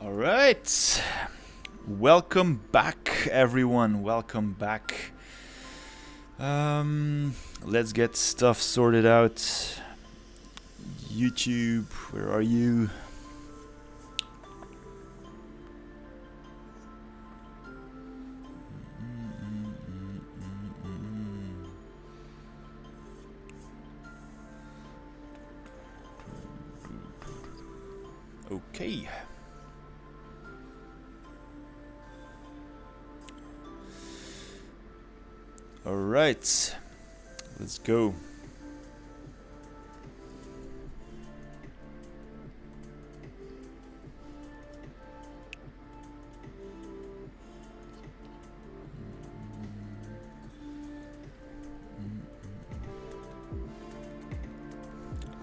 All right. Welcome back, everyone. Welcome back. Let's get stuff sorted out. YouTube, where are you? Okay. All right. Let's go.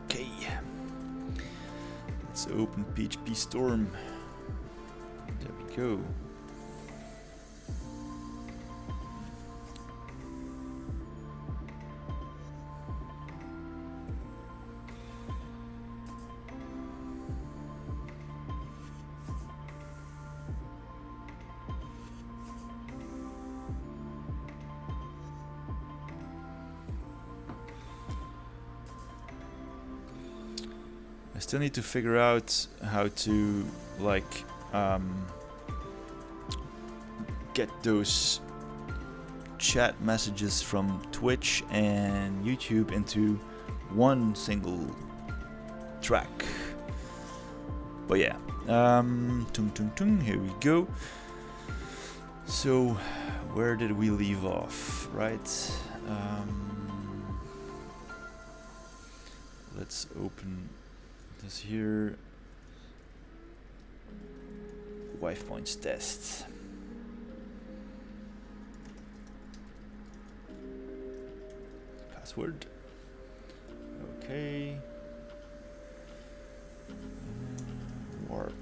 Okay. Let's open PHP Storm. There we go. I still need to figure out how to get those chat messages from Twitch and YouTube into one single track. But yeah, here we go. So where did we leave off, right? Let's open this here. Wife points test. Password. Okay. Warp.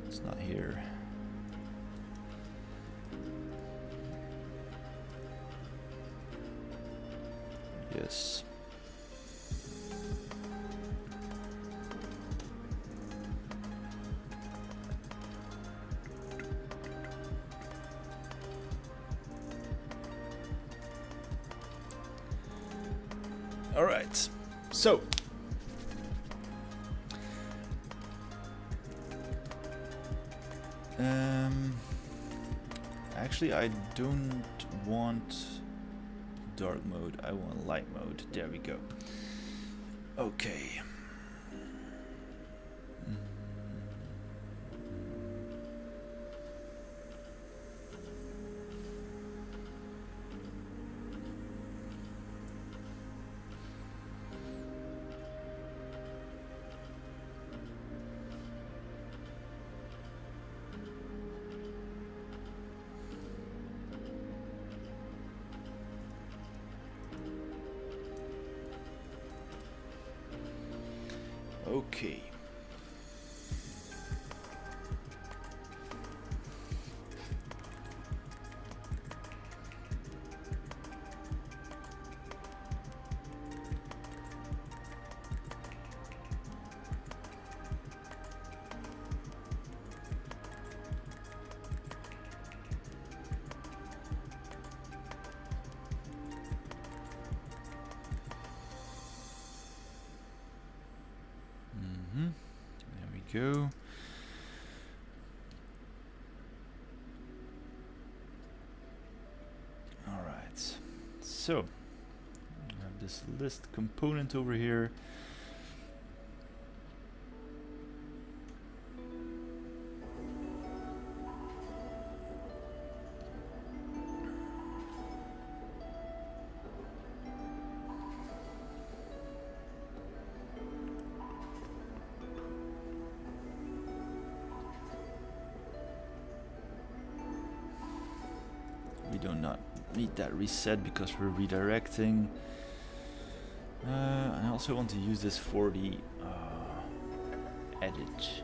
It's not here. Yes. All right. So actually I don't want dark mode, I want light mode. There we go. Okay. Okay. There we go. All right. So I have this list component over here. We do not need that reset because we're redirecting. I also want to use this for the edit.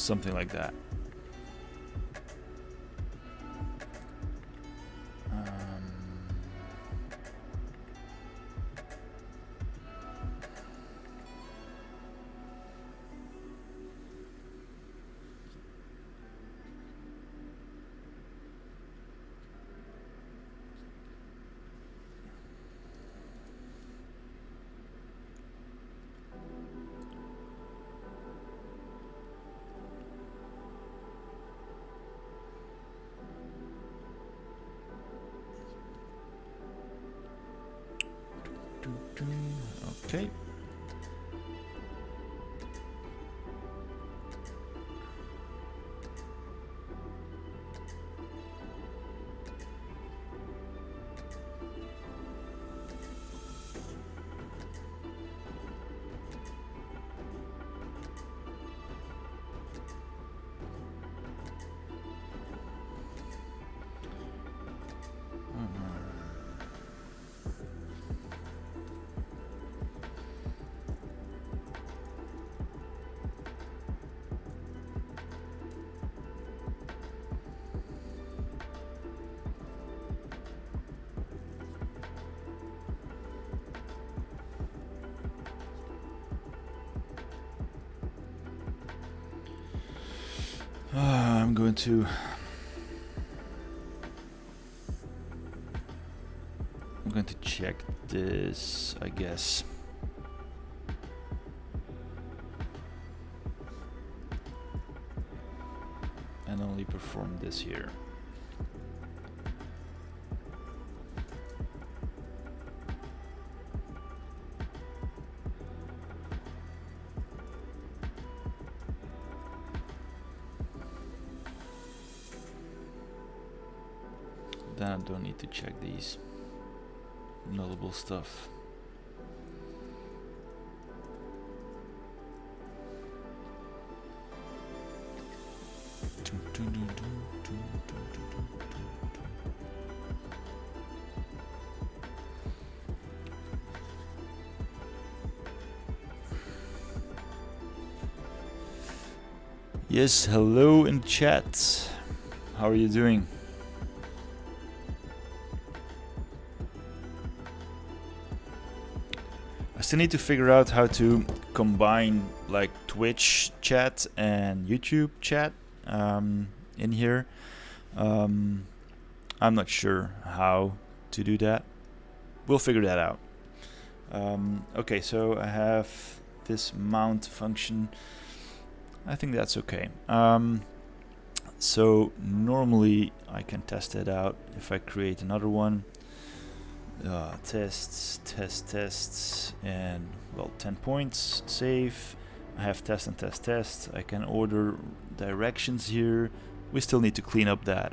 something like that. Okay. I'm going to check this, I guess. And only perform this here. Then I don't need to check these nullable stuff. Yes, hello in chat. How are you doing? I still need to figure out how to combine like Twitch chat and YouTube chat in here. I'm not sure how to do that. We'll figure that out. Okay, so I have this mount function. I think that's okay. So normally I can test it out if I create another one. Tests, and well, 10 points, save. I have test and test. I can order directions here. We still need to clean up that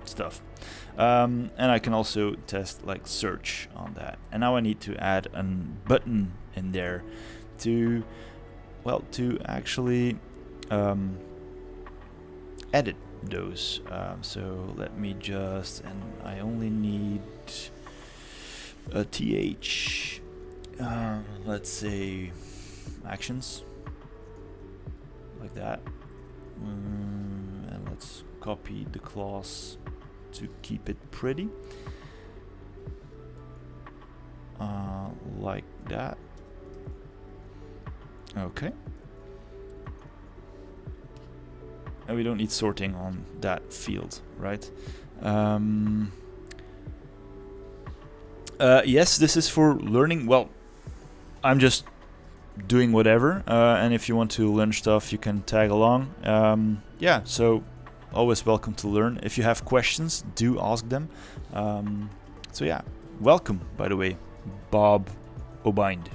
stuff. And I can also test like search on that. And now I need to add a button in there to, well, to actually edit those. So let me just, and I only need a th, let's say actions, like that, and let's copy the class to keep it pretty, like that. Okay. And we don't need sorting on that field, right? Yes, this is for learning. Well, I'm just doing whatever, and if you want to learn stuff, you can tag along. Yeah, so always welcome to learn. If you have questions, do ask them. So yeah, welcome, by the way, Bob Obind.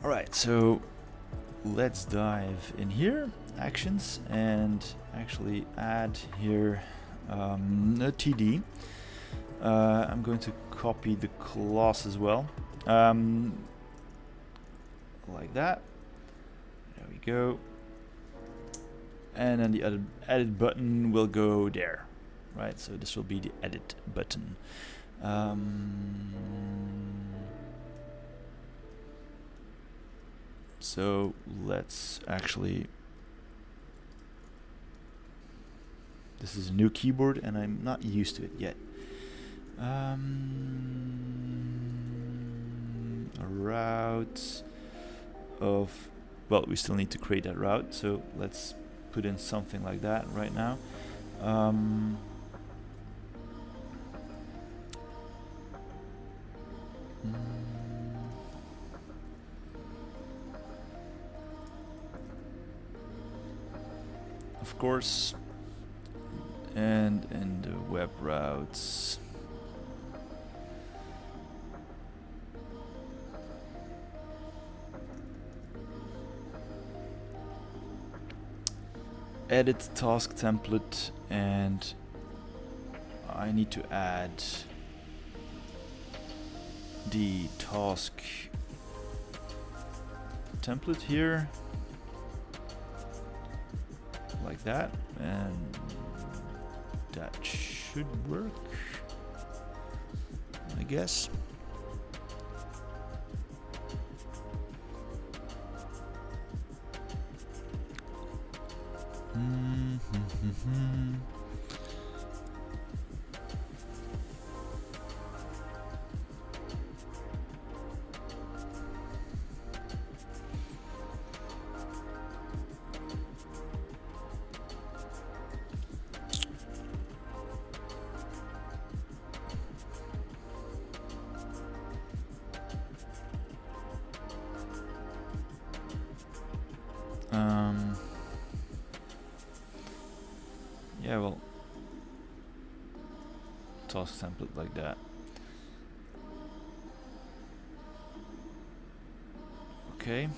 All right, so let's dive in here, actions, and actually add here a TD. I'm going to copy the class as well, like that. There we go. And then the edit button will go there, right? So this will be the edit button. So let's actually, this is a new keyboard and I'm not used to it yet. A route of, well, we still need to create that route, so let's put in something like that right now. Of course, and in the web routes, edit task template, and I need to add the task template here, like that, and that should work, I guess. Yeah, well, task template like that. Okay.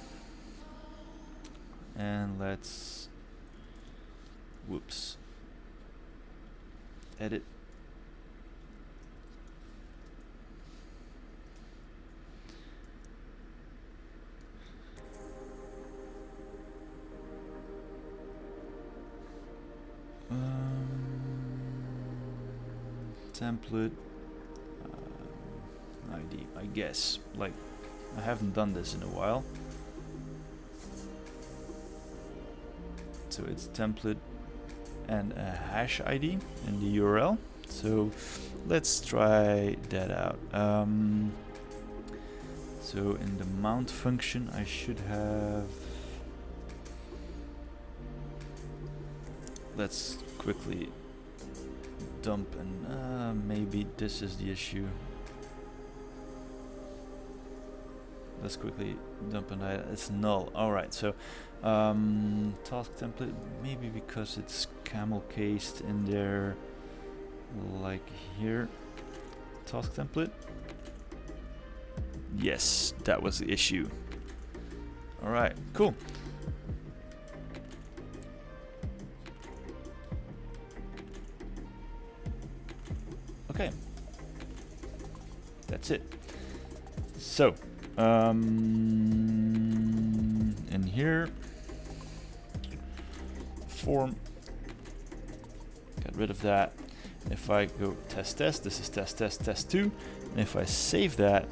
And let's, whoops, edit. Template ID, I guess. Like, I haven't done this in a while. So it's template and a hash ID in the URL. So let's try that out. So in the mount function, I should have, let's quickly dump, and maybe this is the issue. Let's quickly dump an item. It's null. Alright, so task template, maybe because it's camel cased in there, like here. Task template. Yes, that was the issue. Alright, cool. Okay, that's it. So, in here, form, get rid of that. If I go test, this is test 2, and if I save that,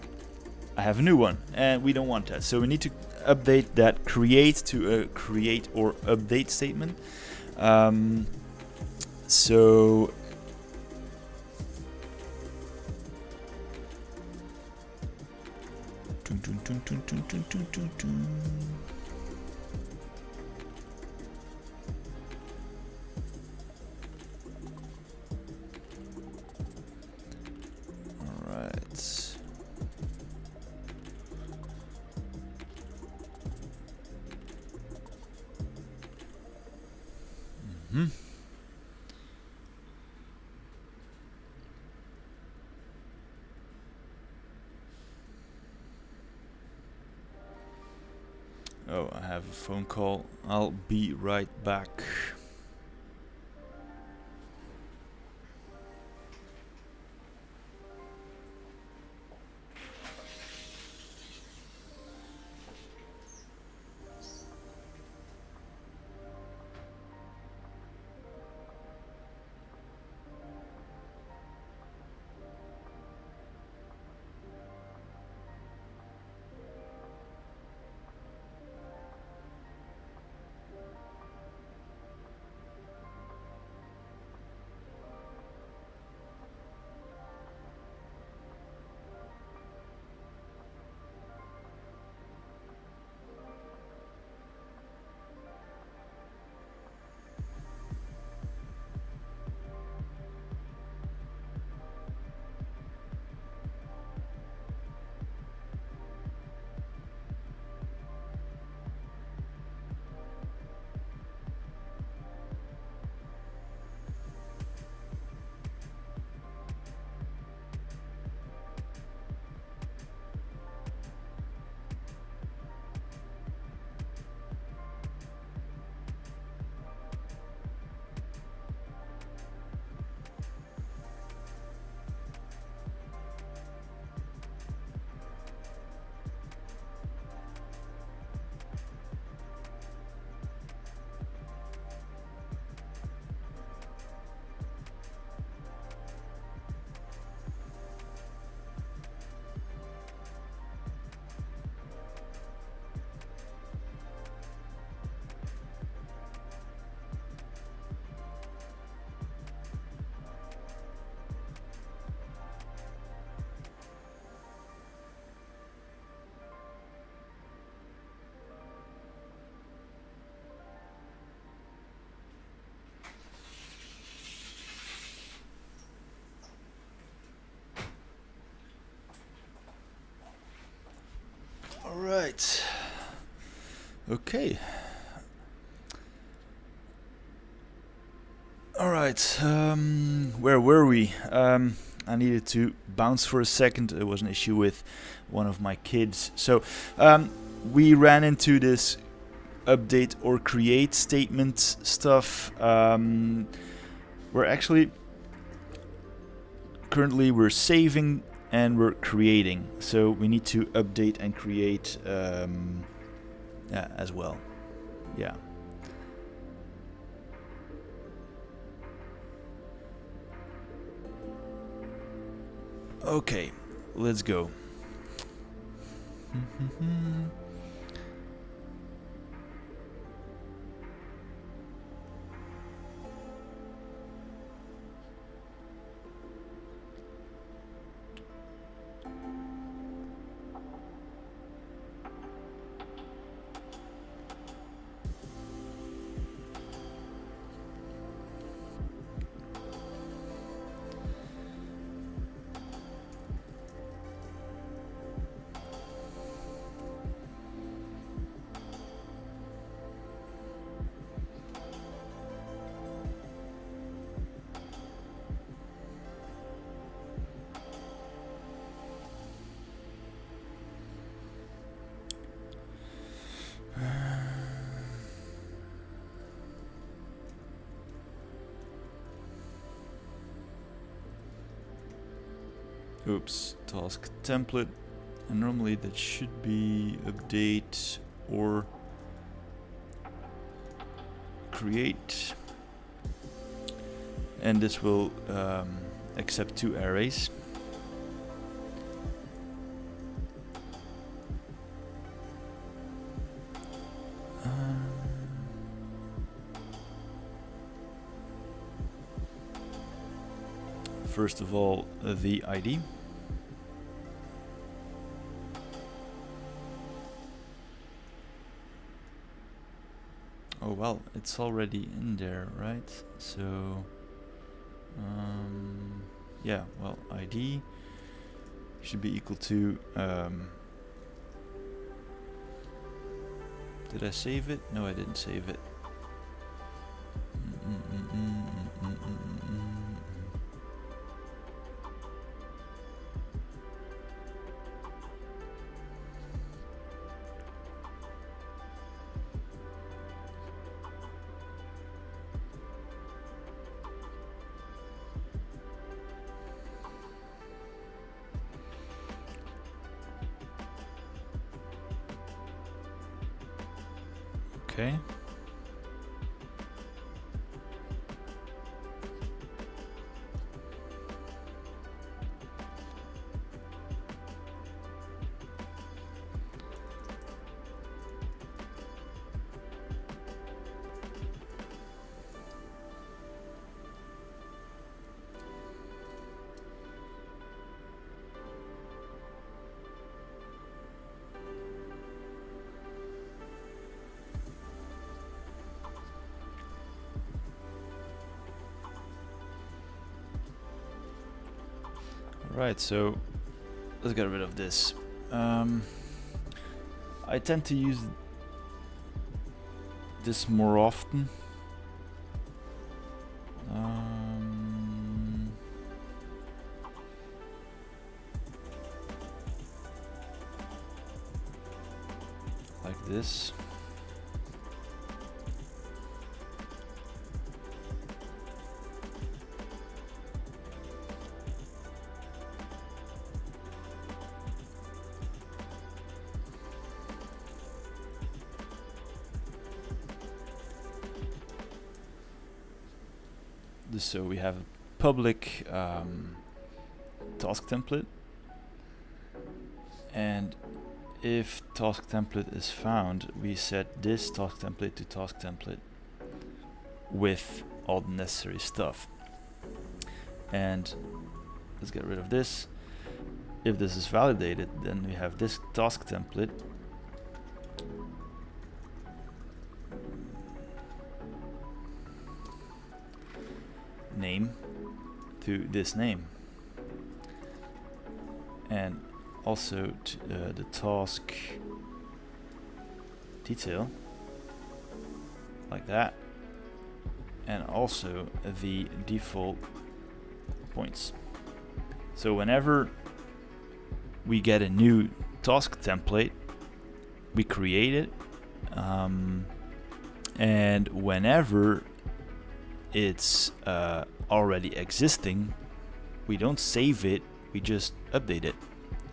I have a new one, and we don't want that. So we need to update that create to a create or update statement. So alright. Oh, I have a phone call. I'll be right back. Alright. Okay. Alright, where were we? I needed to bounce for a second. There was an issue with one of my kids. So, we ran into this update or create statement stuff. We're actually currently we're saving and we're creating, so we need to update and create as well. Yeah. Okay, let's go. Oops, task template, and normally that should be update or create, and this will accept 2 arrays. First of all, the ID. Oh well, it's already in there, right? So, yeah, well, ID should be equal to, did I save it? No, I didn't save it. Okay. Right, so let's get rid of this. I tend to use this more often. Like this. So we have a public task template, and if task template is found, we set this task template to task template with all the necessary stuff. And let's get rid of this. If this is validated, then we have this task template name to this name, and also the task detail like that, and also the default points. So whenever we get a new task template, we create it, and whenever it's already existing, we don't save it, we just update it.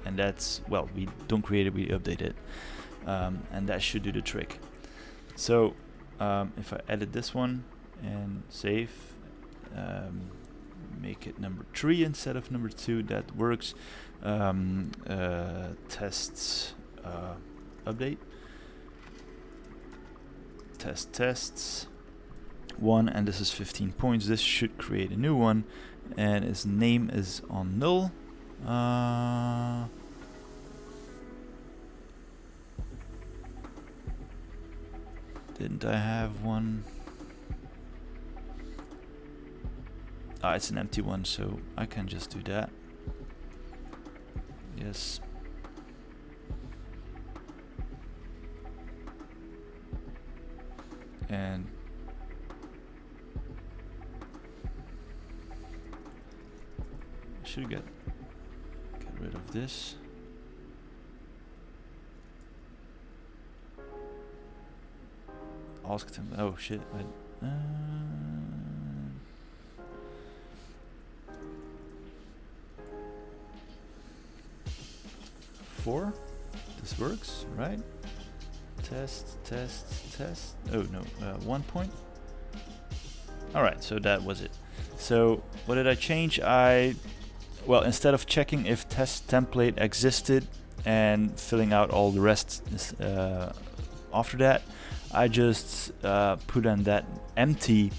And that's, well, we don't create it, we update it, and that should do the trick. So if I edit this one and save, make it number 3 instead of number 2, that works. Tests update, tests 1, and this is 15 points. This should create a new one, and its name is on null. Didn't I have one? It's an empty one, so I can just do that. Yes. And I should get rid of this. Ask them. Oh shit! 4. This works, right? Test. Oh no, 1 point. Alright, so that was it. So what did I change? Well, instead of checking if test template existed and filling out all the rest after that, I just put in that empty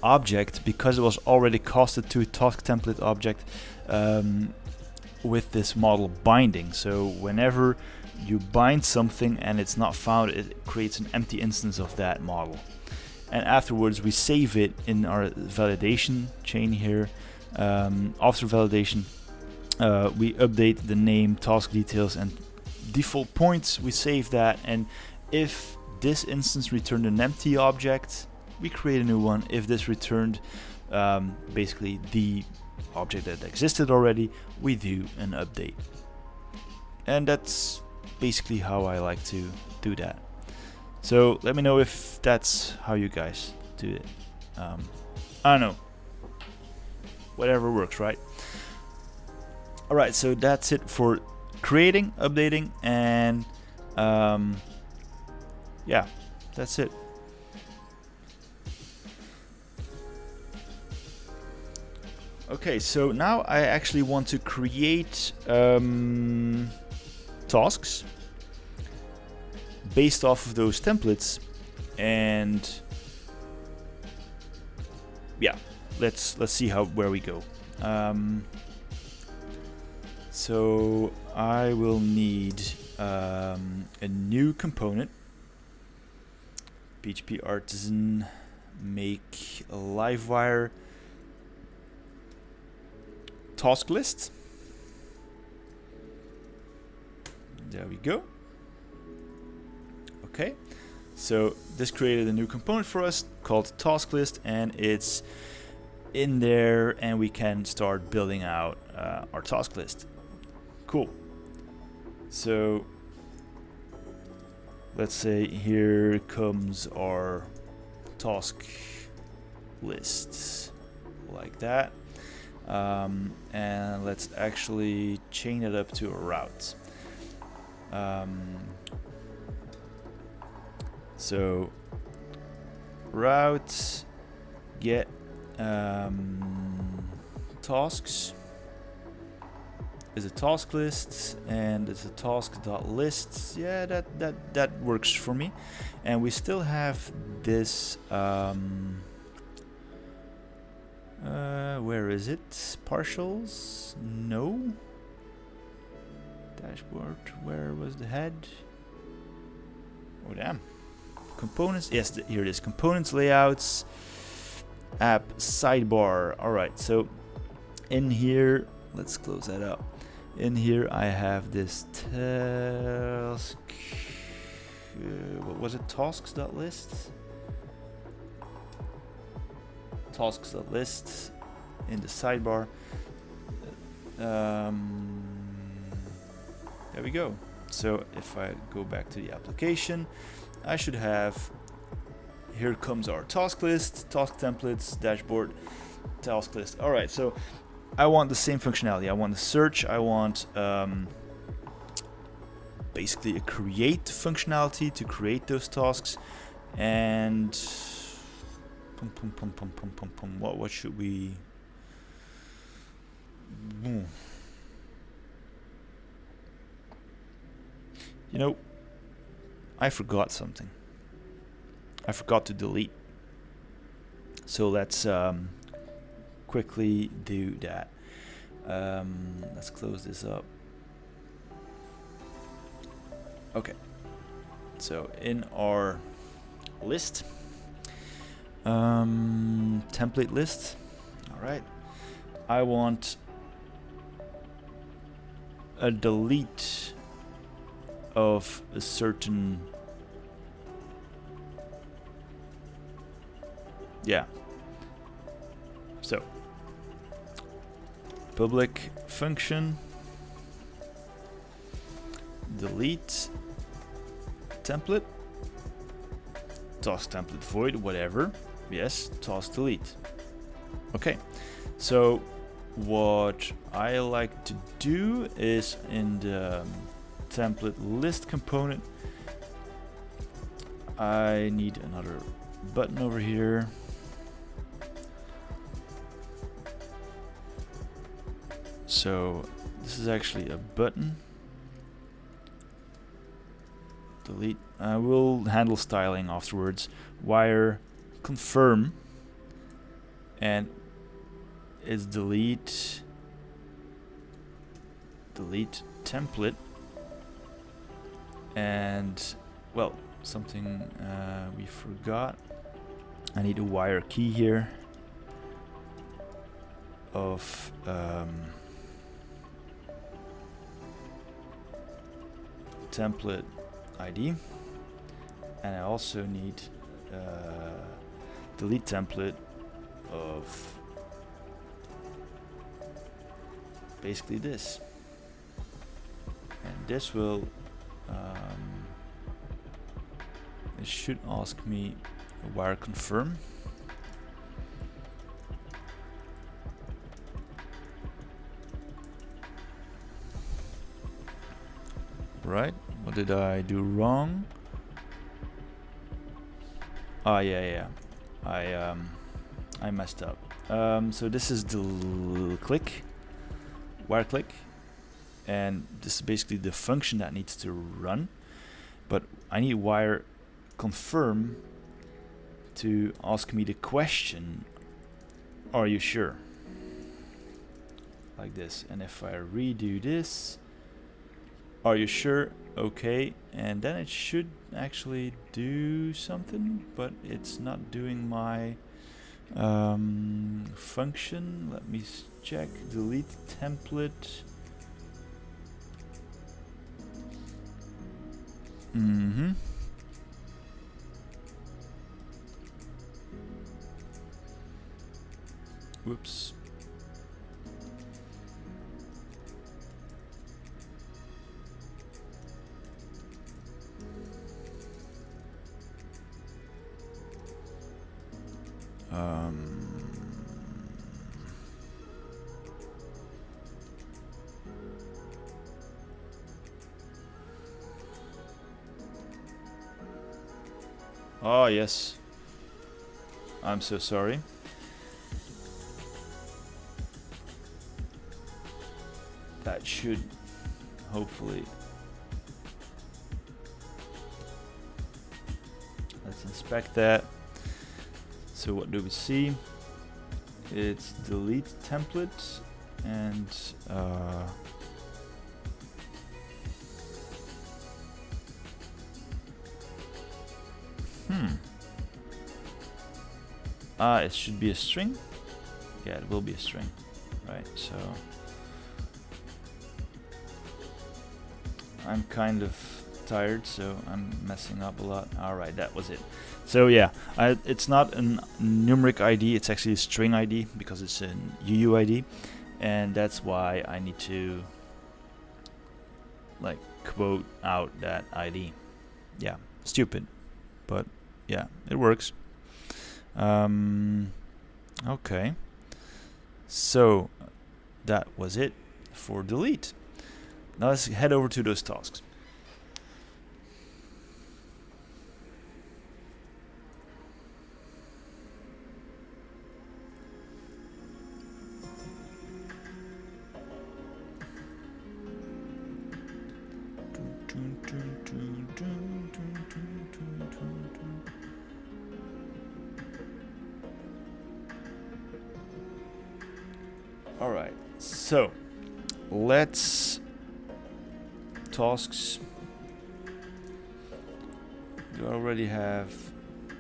object, because it was already casted to a task template object with this model binding. So whenever you bind something and it's not found, it creates an empty instance of that model. And afterwards we save it in our validation chain here. After validation, we update the name, task details, and default points. We save that, and if this instance returned an empty object, we create a new one. If this returned basically the object that existed already, we do an update. And that's basically how I like to do that. So let me know if that's how you guys do it. I don't know, whatever works, right? Alright, so that's it for creating, updating, and yeah, that's it. Okay, so now I actually want to create tasks based off of those templates, and yeah, let's see where we go. So I will need a new component, PHP Artisan, make a Livewire task list. There we go. Okay, so this created a new component for us called task list, and it's in there, and we can start building out our task list. Cool. So let's say here comes our task list like that, and let's actually chain it up to a route. So route get tasks is a task list, and it's a task.list. Yeah, that works for me. And we still have this where is it? Partials? No. Dashboard, where was the head? Oh damn. Components, yes, here it is. Components, layouts, app, sidebar. Alright, so in here, let's close that up. In here I have this task. What was it? Tasks.list. Tasks.list in the sidebar. There we go. So if I go back to the application, I should have, here comes our task list, task templates, dashboard, task list. All right, so I want the same functionality. I want the search. I want basically a create functionality to create those tasks. And what should we? You know, I forgot something. I forgot to delete. So let's quickly do that. Let's close this up. Okay. So in our list, template list. All right. I want a delete of a certain, yeah. So public function delete template, task template void, whatever. Yes, task delete. Okay, so what I like to do is in the template list component, I need another button over here. So this is actually a button. Delete. I will handle styling afterwards. Wire confirm, and it's delete template. And well, something we forgot. I need a wire key here of template ID, and I also need delete template of basically this, and this will it should ask me a wire confirm. Right, what did I do wrong? Oh yeah, I messed up. So this is the click, wire click, and this is basically the function that needs to run, but I need wire confirm to ask me the question, are you sure? Like this. And if I redo this, are you sure? Okay, and then it should actually do something, but it's not doing my function. Let me check. Delete template. Whoops. Oh yes, I'm so sorry. That should hopefully, let's inspect that. So what do we see? It's delete template and it should be a string. Yeah, it will be a string, right? So I'm kind of tired, so I'm messing up a lot. Alright, that was it. So yeah, it's not a numeric ID, it's actually a string ID because it's an UUID, and that's why I need to like quote out that ID. Yeah, stupid, but yeah, it works. Okay, so that was it for delete. Now let's head over to those tasks. Alright, so let's tasks. Do I already have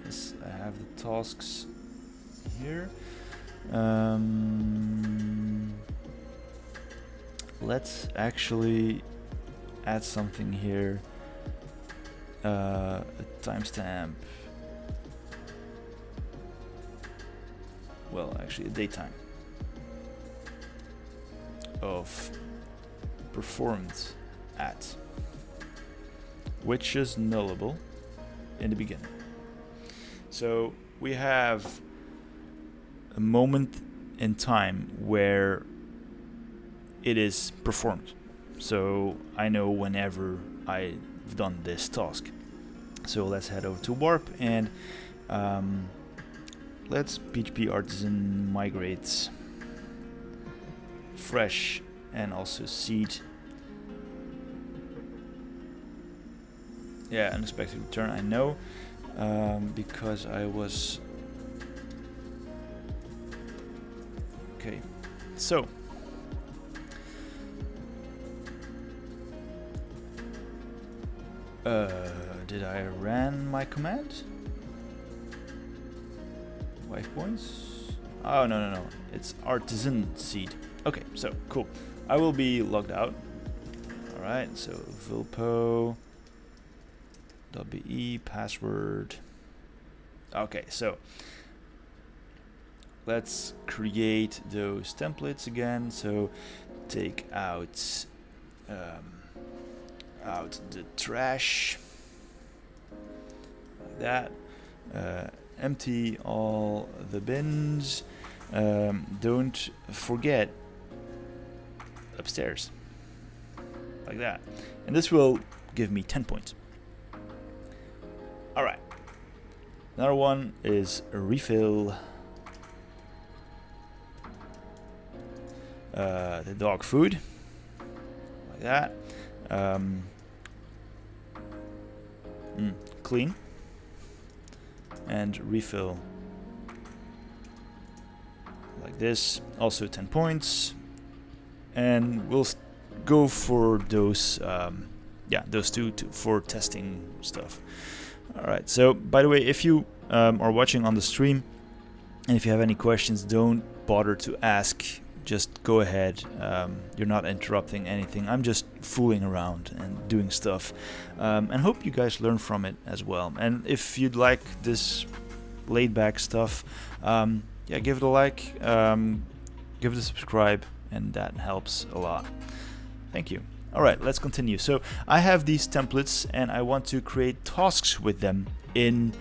this? I have the tasks here. Let's actually add something here. A timestamp. Well, actually, a datetime of performed at, which is nullable in the beginning. So we have a moment in time where it is performed. So I know whenever I've done this task. So let's head over to Warp and let's PHP Artisan migrate fresh and also seed. Yeah, unexpected return, I know, because I was... Okay, so did I ran my command? 5 points? Oh, no. It's artisan seed. Okay, so cool. I will be logged out. Alright, so vulpo WE password. Okay, so let's create those templates again. So take out the trash like that. Empty all the bins. Don't forget upstairs like that, and this will give me 10 points. Alright, another one is refill the dog food like that. Clean and refill like this, also 10 points, and we'll go for those those two for testing stuff. Alright, so by the way, if you are watching on the stream and if you have any questions, don't bother to ask, just go ahead. You're not interrupting anything. I'm just fooling around and doing stuff, and hope you guys learn from it as well. And if you'd like this laid back stuff, yeah, give it a like, give it a subscribe, and that helps a lot. Thank you. Alright, let's continue. So I have these templates and I want to create tasks with them in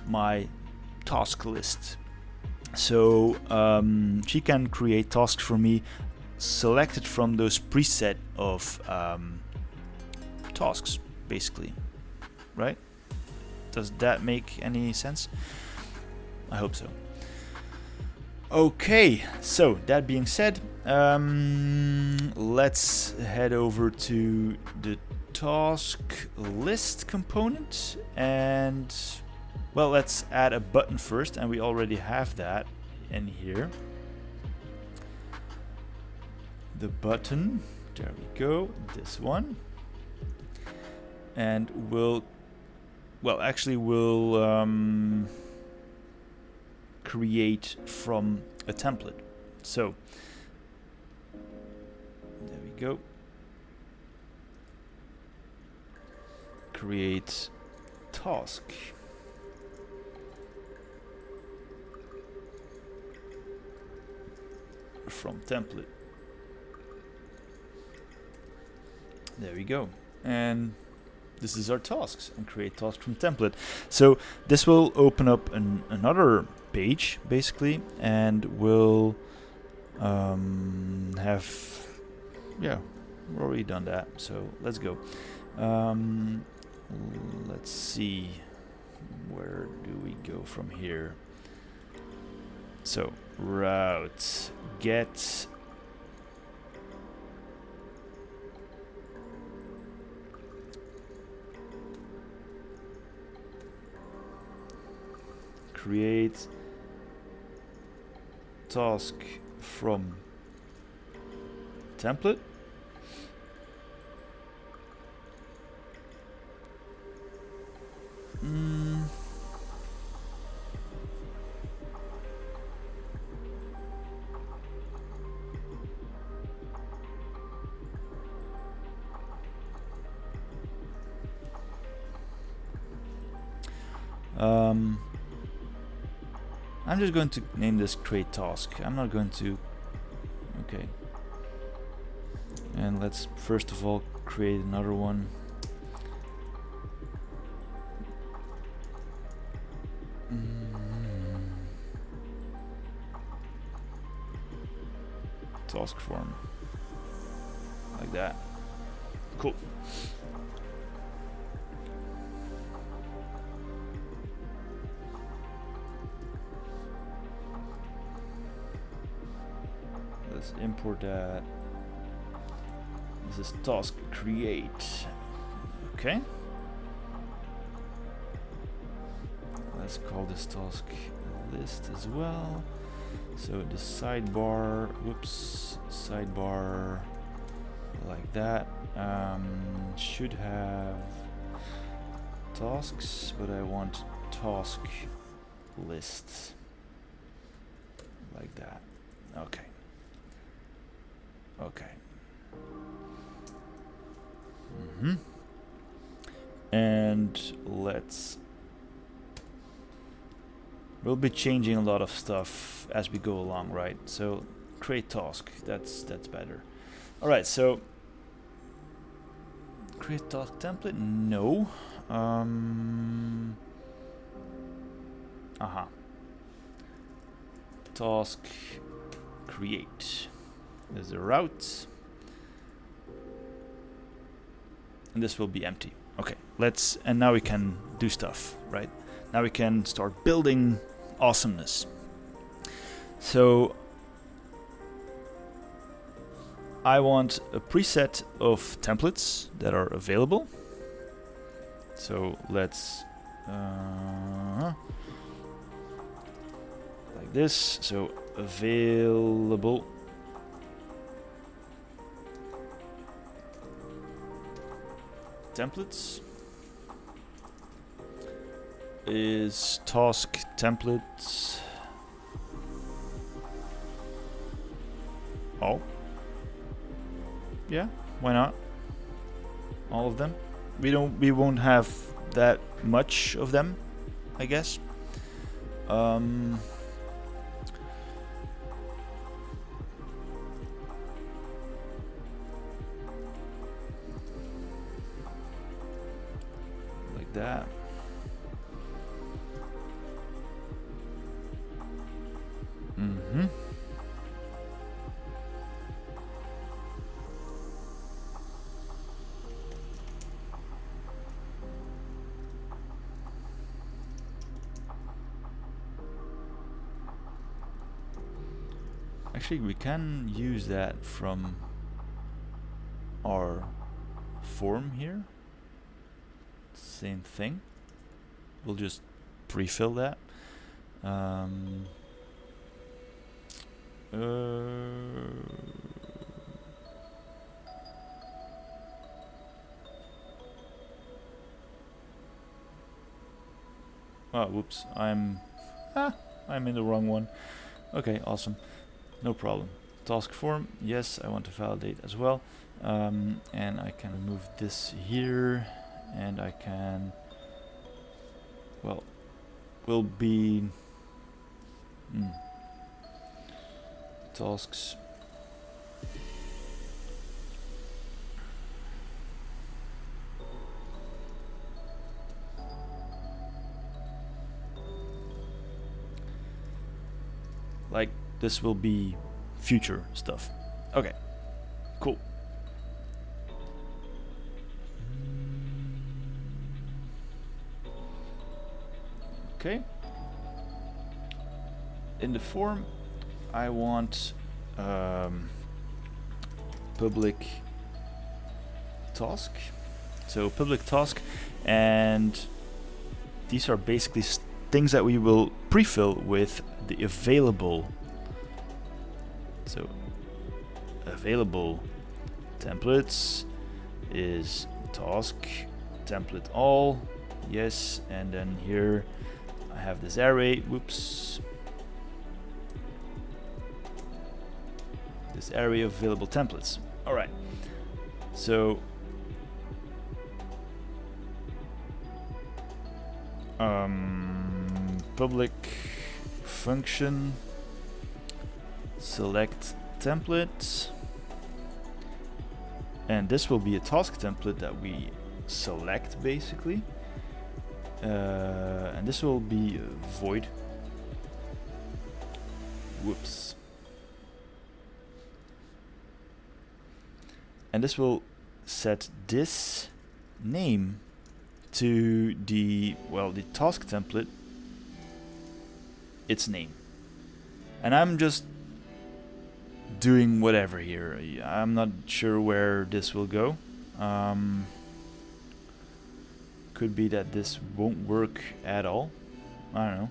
my task list. So she can create tasks for me selected from those preset of tasks, basically, right? Does that make any sense? I hope so. Okay, so that being said, let's head over to the task list component, and well, let's add a button first, and we already have that in here. The button, there we go, this one, and we'll create from a template. So there we go. create task. From template. There we go. And this is our tasks, and create task from template. So this will open up another page basically, and we'll have, yeah, we've already done that, so let's go. Let's see, where do we go from here? So route get create task from template. I'm just going to name this create task. I'm not going to, okay. And let's first of all create another one. Task form, like that. Cool. Let's import that. This is task create. Okay. Let's call this task list as well. So the sidebar, whoops, sidebar like that, should have tasks, but I want task list like that. Okay. Okay. And we'll be changing a lot of stuff as we go along, right? So create task, that's better. All right, so create task template, no. Task create. There's a route. And this will be empty. Okay, and now we can do stuff, right? Now we can start building awesomeness. So I want a preset of templates that are available. So let's like this. So available templates is task templates. Oh, yeah, why not? All of them. We won't have that much of them, I guess. Like that. Actually, we can use that from our form here. Same thing. We'll just pre-fill that. Oh, whoops! I'm in the wrong one. Okay, awesome. No problem. Task form, yes, I want to validate as well. And I can remove this here and I can, well, will be tasks. Like, this will be future stuff. Okay, cool. Okay. In the form, I want public task. So public task, and these are basically things that we will pre-fill with the available. So available templates is task template all, yes, and then here I have this array, whoops, this array of available templates. All right, so public function select template, and this will be a task template that we select basically, and this will be void. Whoops. And this will set this name to the, well, the task template, its name. And I'm just doing whatever here. I'm not sure where this will go. Could be that this won't work at all. I don't know.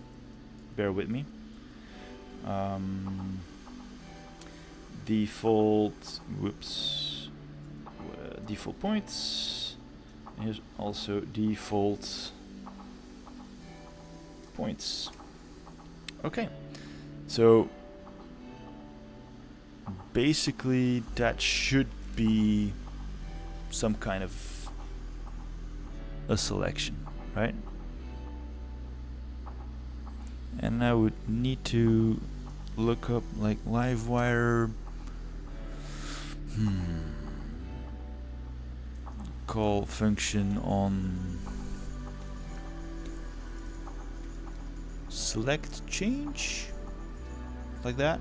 Bear with me. Default, whoops, default points. Here's also default points. Okay, so basically that should be some kind of a selection, right? And I would need to look up like Livewire call function on select change, like that.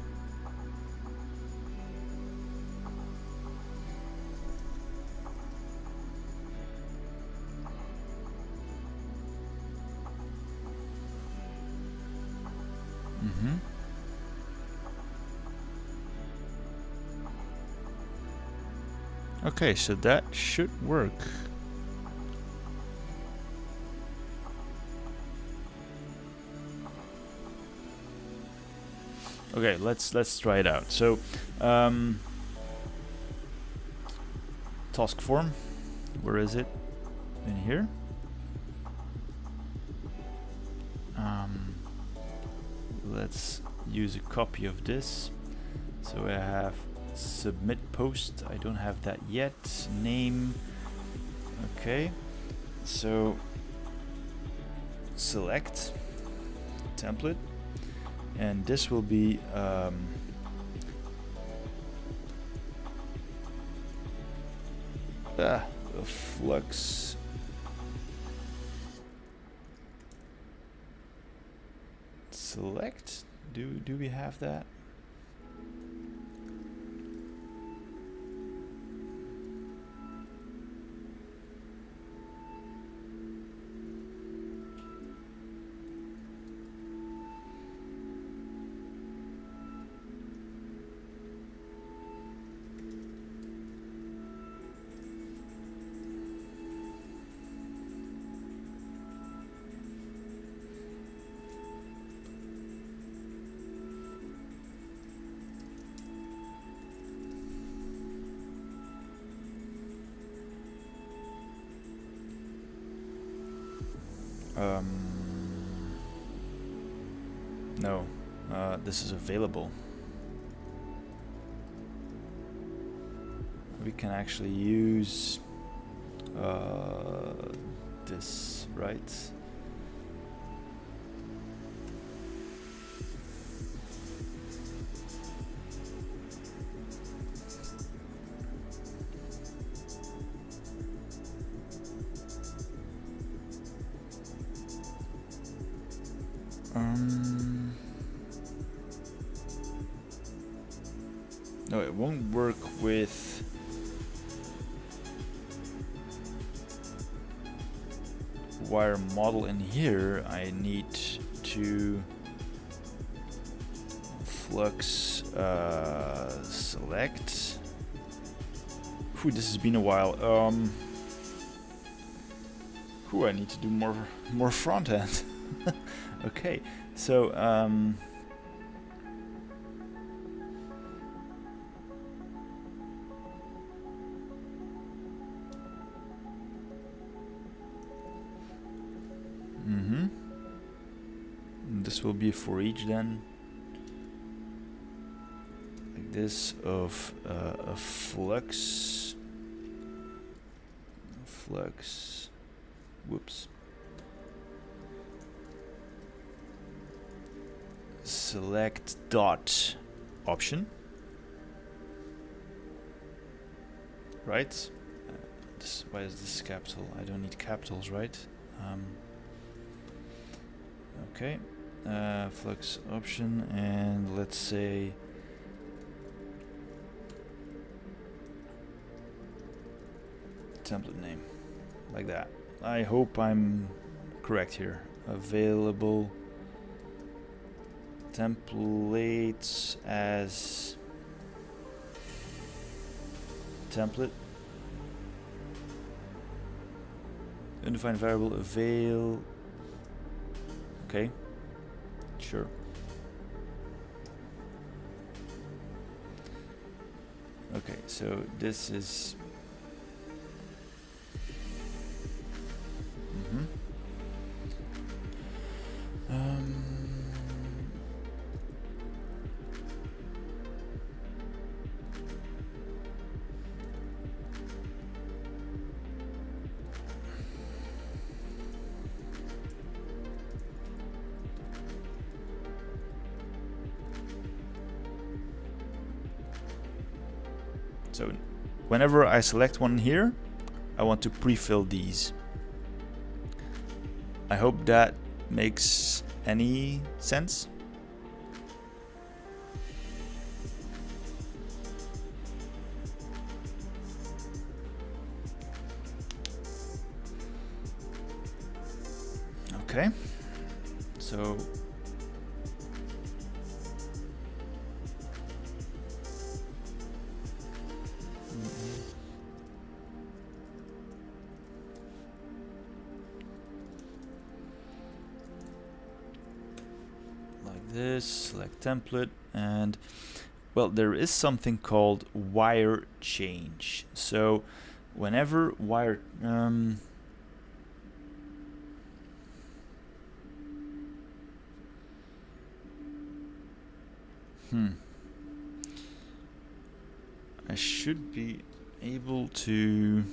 Okay, so that should work. Okay, let's try it out. So, task form, where is it? In here. Let's use a copy of this. So I have submit post. I don't have that yet. Name. Okay. So select template, and this will be a flux select. Do we have that? No, this is available. We can actually use this, right? No, it won't work with wire model in here. I need to flux select. Whew, this has been a while. I need to do more front end. Okay, so this will be for each then, like this, of a flux. Whoops. Select dot option. Right. Why is this capital? I don't need capitals, right? Okay. Flux option, and let's say template name, like that. I hope I'm correct here. Available templates as template. Undefined variable avail. Okay. Sure. Okay, so this is so whenever I select one here, I want to pre-fill these. I hope that makes any sense. Okay, so this, select template, and well, there is something called wire change. So whenever wire I should be able to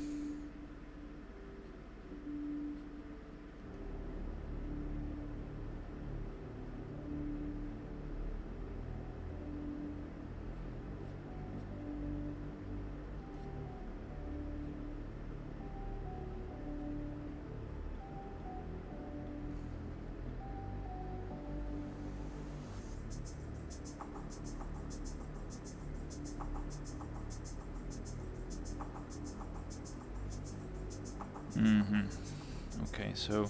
okay, so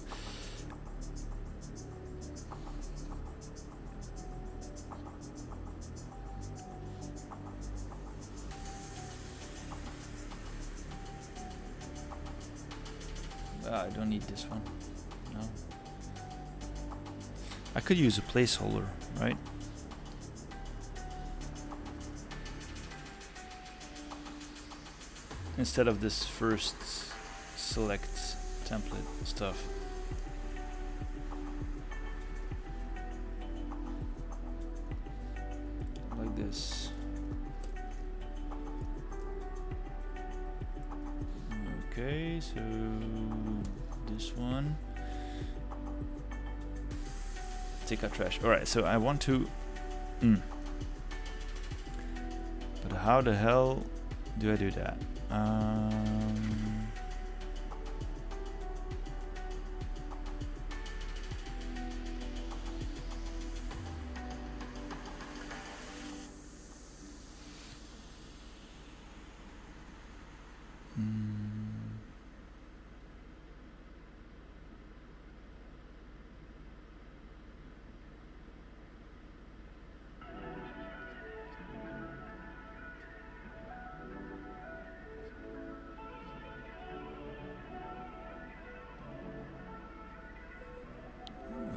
I don't need this one. No. I could use a placeholder, right? Instead of this first select template stuff. Like this. Okay, so this one. Take out trash. Alright, so I want to... But how the hell do I do that?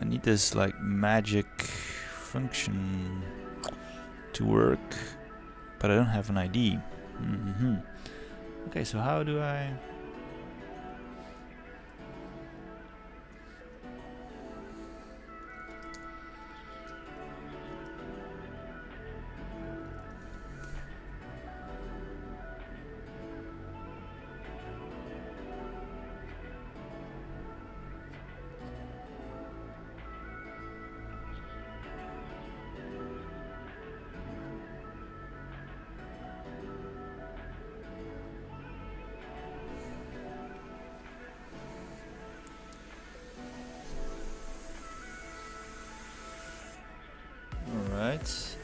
I need this like magic function to work, but I don't have an ID. Okay, so how do I... Alright.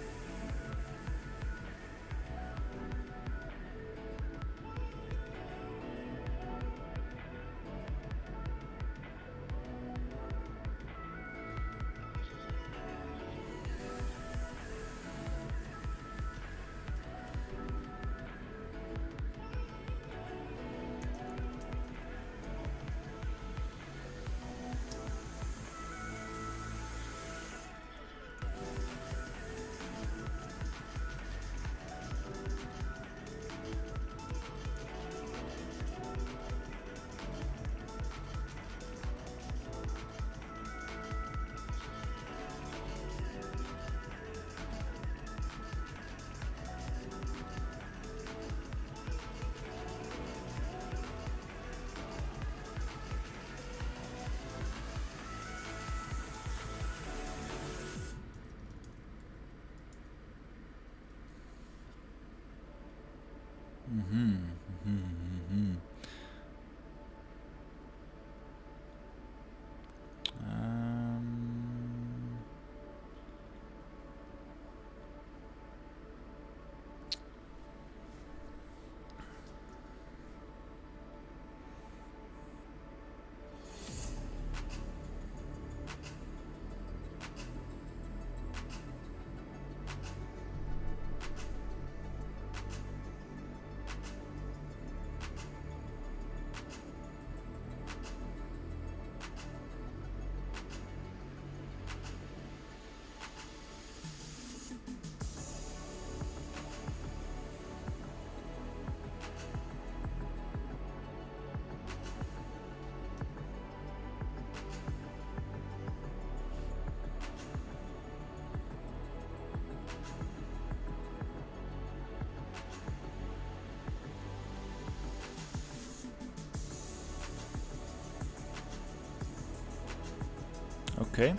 Okay,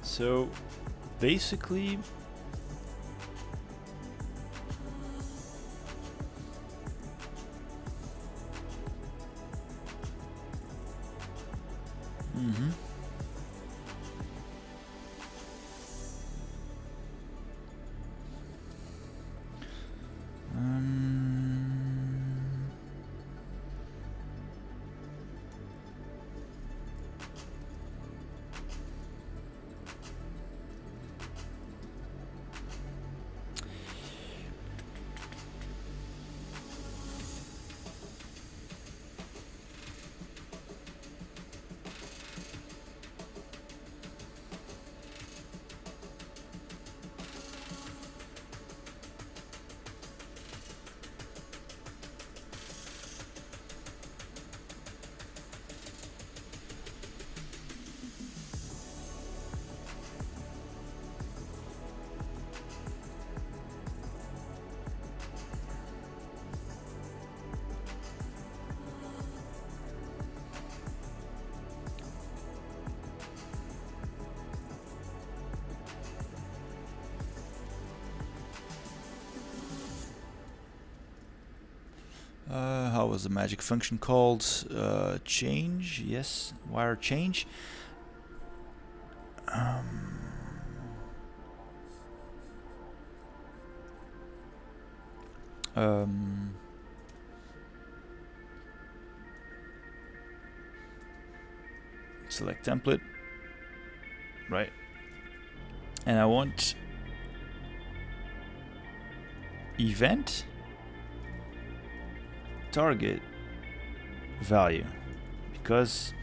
so basically was the magic function called? Change, yes, wire change. Select template, right? And I want event target value, because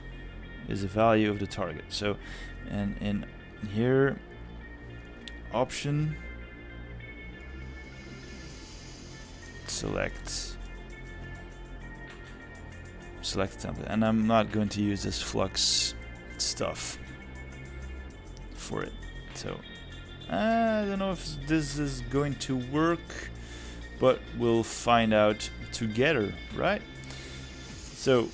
is the value of the target. So, and in here, option, select template, and I'm not going to use this flux stuff for it. So I don't know if this is going to work, but we'll find out together, right? So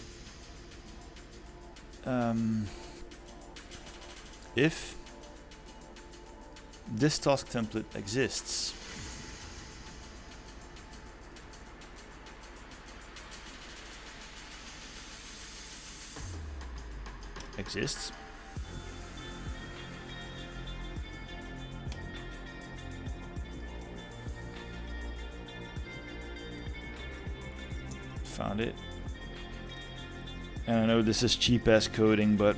if this task template exists, found it. And I know this is cheap ass coding, but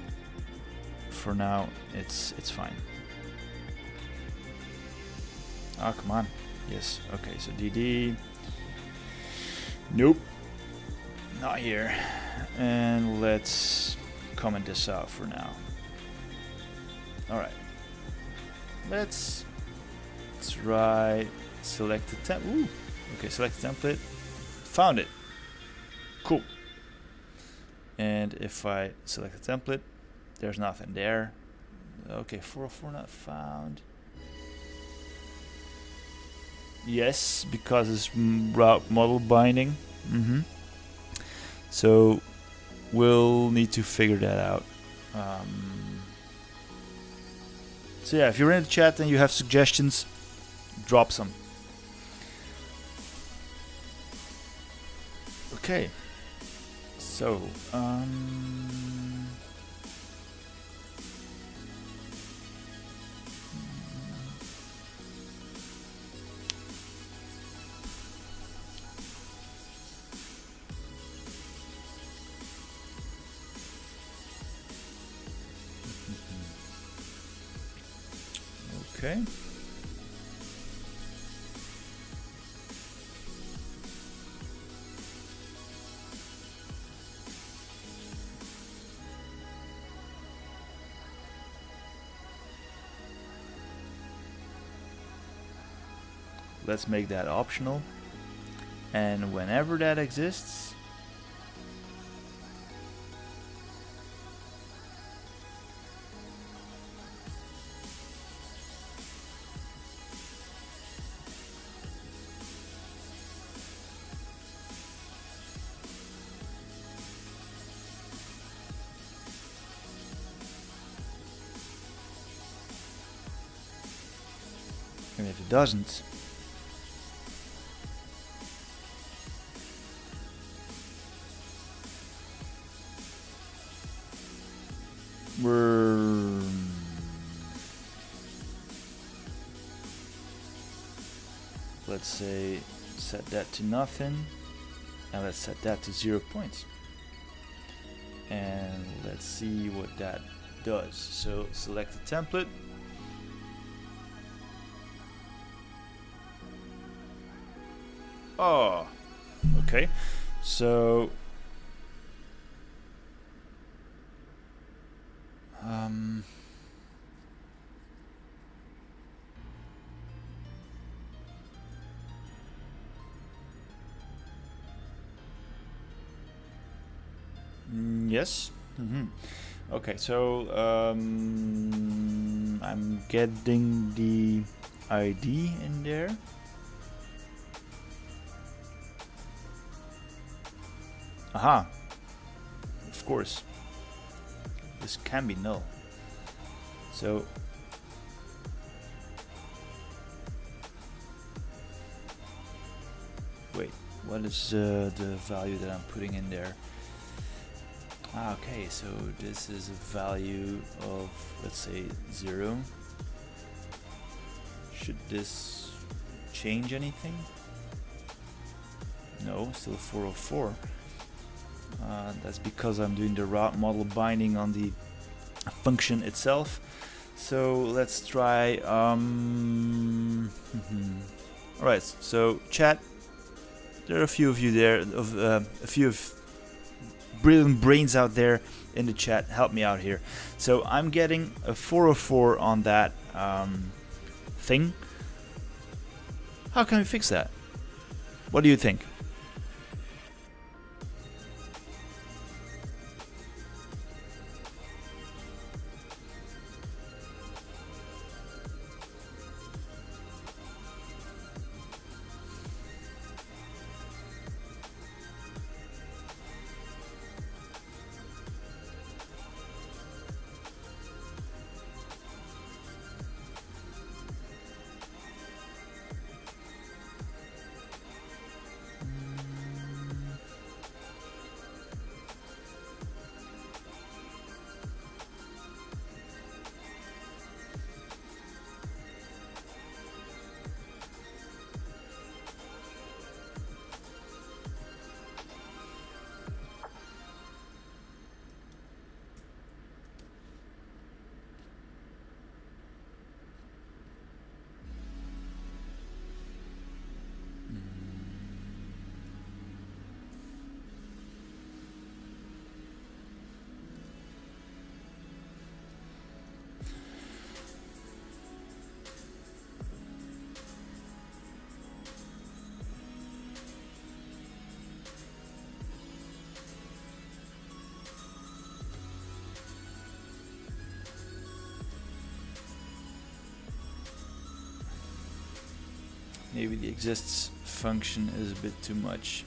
for now it's fine. Oh, come on. Yes. Okay, so DD. Nope. Not here. And let's comment this out for now. Alright. Let's try select the template. Ooh. Okay, select the template. Found it. Cool. And if I select the template, there's nothing there. Okay, 404 not found. Yes, because it's route model binding. So we'll need to figure that out. So yeah, if you're in the chat and you have suggestions, drop some. Okay. So, okay. Let's make that optional, and whenever that exists, and if it doesn't, we're let's say set that to nothing, and let's set that to 0 points, and let's see what that does. So select the template, oh okay, so yes. Okay, so I'm getting the ID in there. Aha, of course, this can be null. So wait, What is the value that I'm putting in there? Okay, so this is a value of, let's say, 0. Should this change anything? No, still 404. That's because I'm doing the route model binding on the function itself. So let's try. Alright, so chat. There are a few of you there, a few of brilliant brains out there in the chat. Help me out here. So I'm getting a 404 on that thing. How can we fix that? What do you think? Maybe the exists function is a bit too much.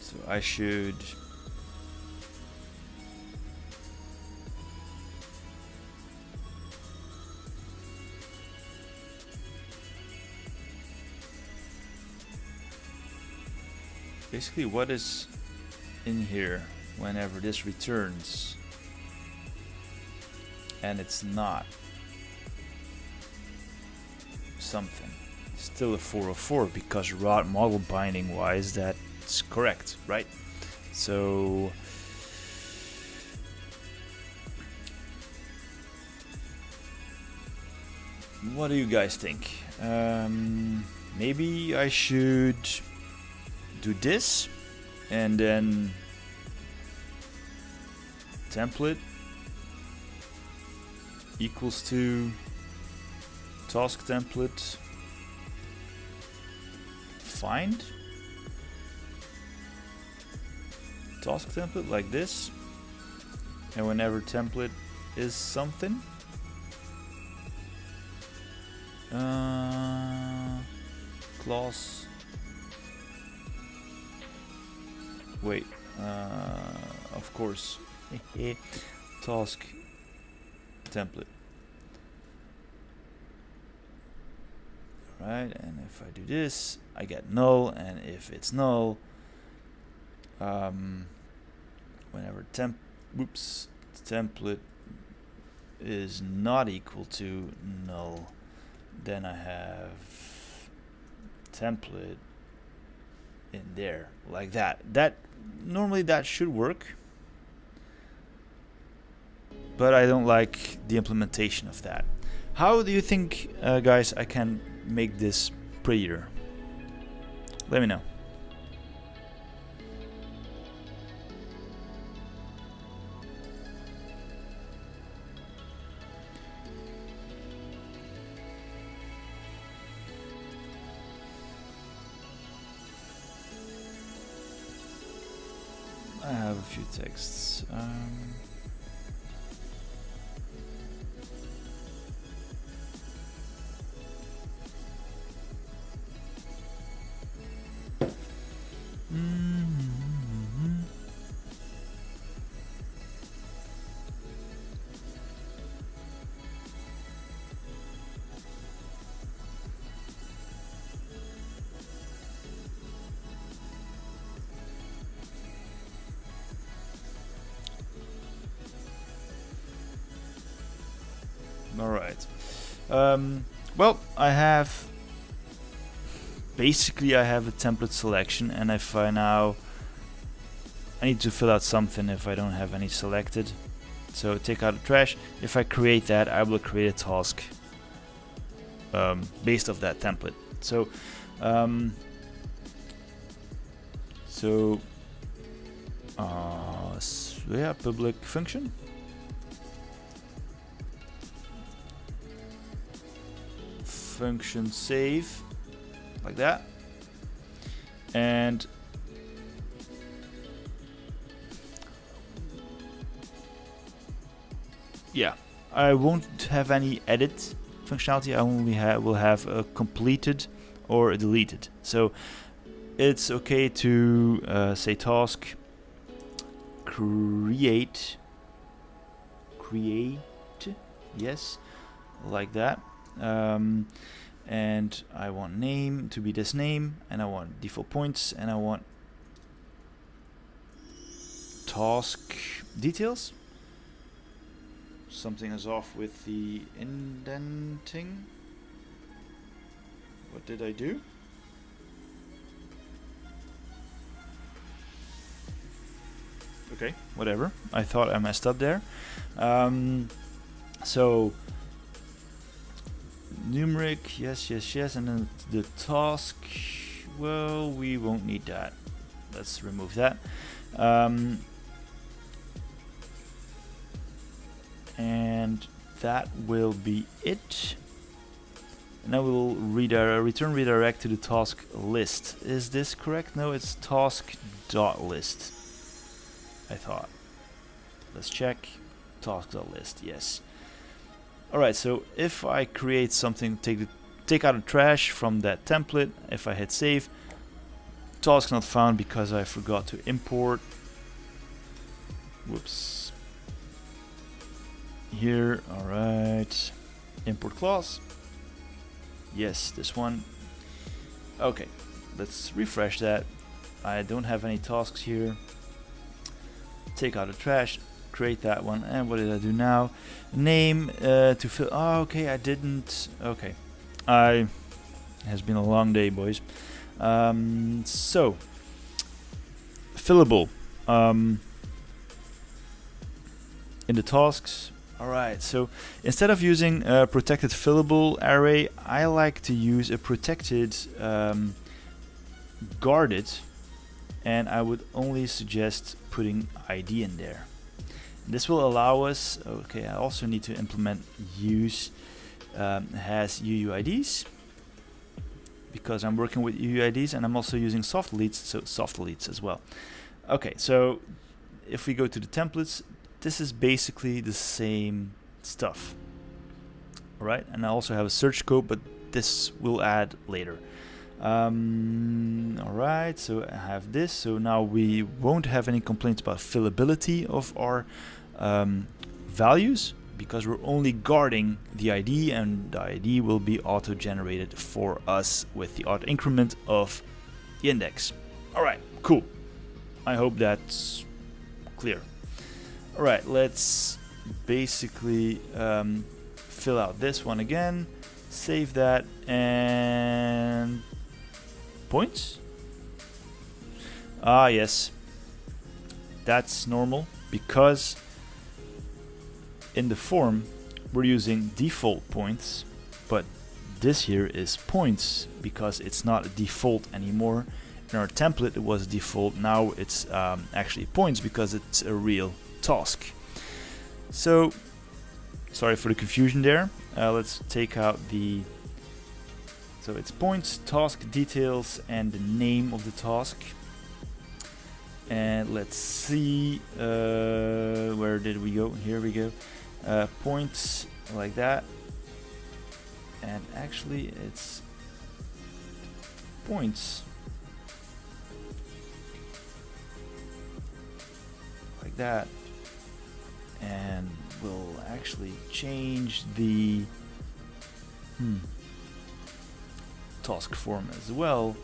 So I should basically, what is in here whenever this returns and it's not something, still a 404 because route model binding wise that's correct, right? So what do you guys think? Maybe I should do this and then template equals to task template find task template like this, and whenever template is something, class, wait, of course, task template. Right, and if I do this, I get null, and if it's null, whenever template is not equal to null, then I have template in there like that. That normally that should work, but I don't like the implementation of that. How do you think, guys, I can make this prettier? Let me know. I have a few texts. Well, basically I have a template selection, and if I need to fill out something if I don't have any selected. So take out the trash. If I create that, I will create a task based off that template. So yeah, public function. Function save, like that. And yeah, I won't have any edit functionality. I only will have a completed or a deleted. So it's okay to say task create, yes, like that. And I want name to be this name, and I want default points, and I want task details. Something is off with the indenting. What did I do? Okay, whatever. I thought I messed up there. So numeric, yes, and then the task, well, we won't need that. Let's remove that. And that will be it. And I will return redirect to the task list. Is this correct? No, it's task.list. I thought. Let's check. Task.list, yes. Alright, so if I create something, take out the trash from that template, if I hit save, task not found because I forgot to import. Whoops. Here, alright. Import clause. Yes, this one. Okay, let's refresh that. I don't have any tasks here. Take out the trash, create that one, and what did I do now? Name to fill. Oh, okay, I didn't. Okay, it has been a long day, boys. So fillable in the tasks. Alright, so instead of using a protected fillable array, I like to use a protected guarded, and I would only suggest putting ID in there. This will allow us, okay, I also need to implement use has UUIDs, because I'm working with UUIDs, and I'm also using soft deletes, so soft deletes as well. Okay, so if we go to the templates, this is basically the same stuff. Alright, and I also have a search scope, but this will add later. Alright, so I have this, so now we won't have any complaints about fillability of our values, because we're only guarding the ID, and the ID will be auto-generated for us with the auto increment of the index. Alright, cool. I hope that's clear. Alright, let's basically fill out this one again, save that, and points. Ah, yes, that's normal, because in the form we're using default points, but this here is points because it's not a default anymore. In our template it was default, now it's actually points because it's a real task. So sorry for the confusion there. Let's take out the, so it's points, task details, and the name of the task. And let's see, where did we go? Here we go. Points, like that. And actually it's points, like that. And we'll actually change the task form as well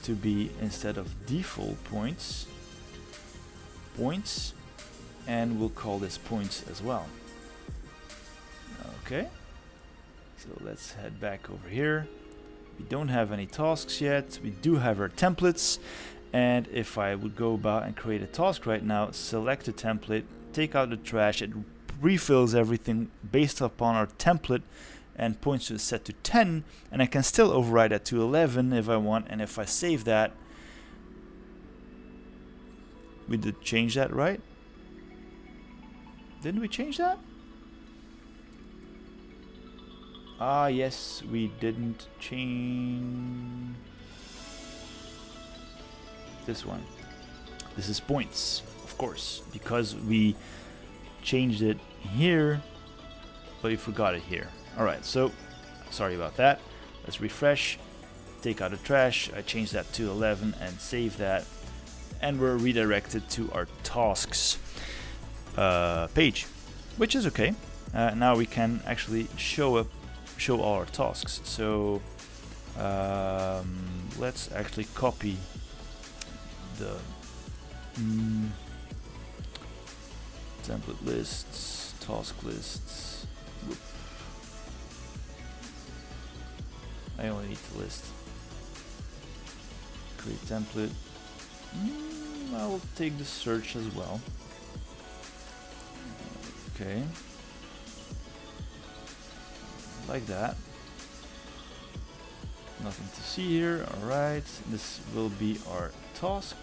to be, instead of default points, points, and we'll call this points as well. Okay, So let's head back over here. We don't have any tasks yet. We do have our templates. And if I would go about and create a task right now, select the template, take out the trash, it refills everything based upon our template and points to the set to 10, and I can still override that to 11 if I want. And if I save that, we did change that, right? Didn't we change that? Ah, yes, we didn't change this one. This is points, of course, because we changed it here, but we forgot it here. Alright, so sorry about that. Let's refresh, take out the trash. I changed that to 11 and save that, and we're redirected to our tasks page, which is okay. Now we can actually show all our tasks. So let's actually copy the template lists, task lists. Whoop. I only need to list. Create template. I will take the search as well. Okay. Like that. Nothing to see here. Alright. This will be our task.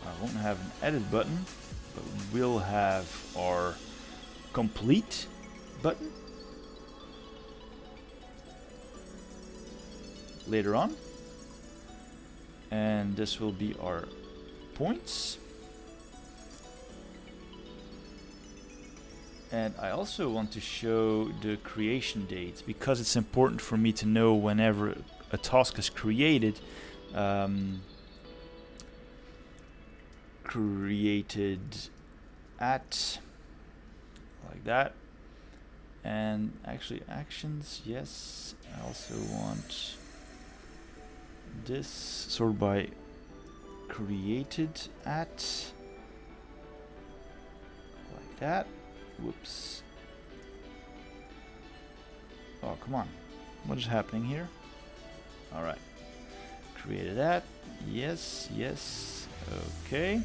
I won't have an edit button, but we'll have our complete button later on, and this will be our points. And I also want to show the creation date, because it's important for me to know whenever a task is created. Created at, like that. And actually actions, yes. I also want this sort by created at, like that. Whoops. Oh, come on. What is happening here? Alright. Created at, yes, yes. Okay.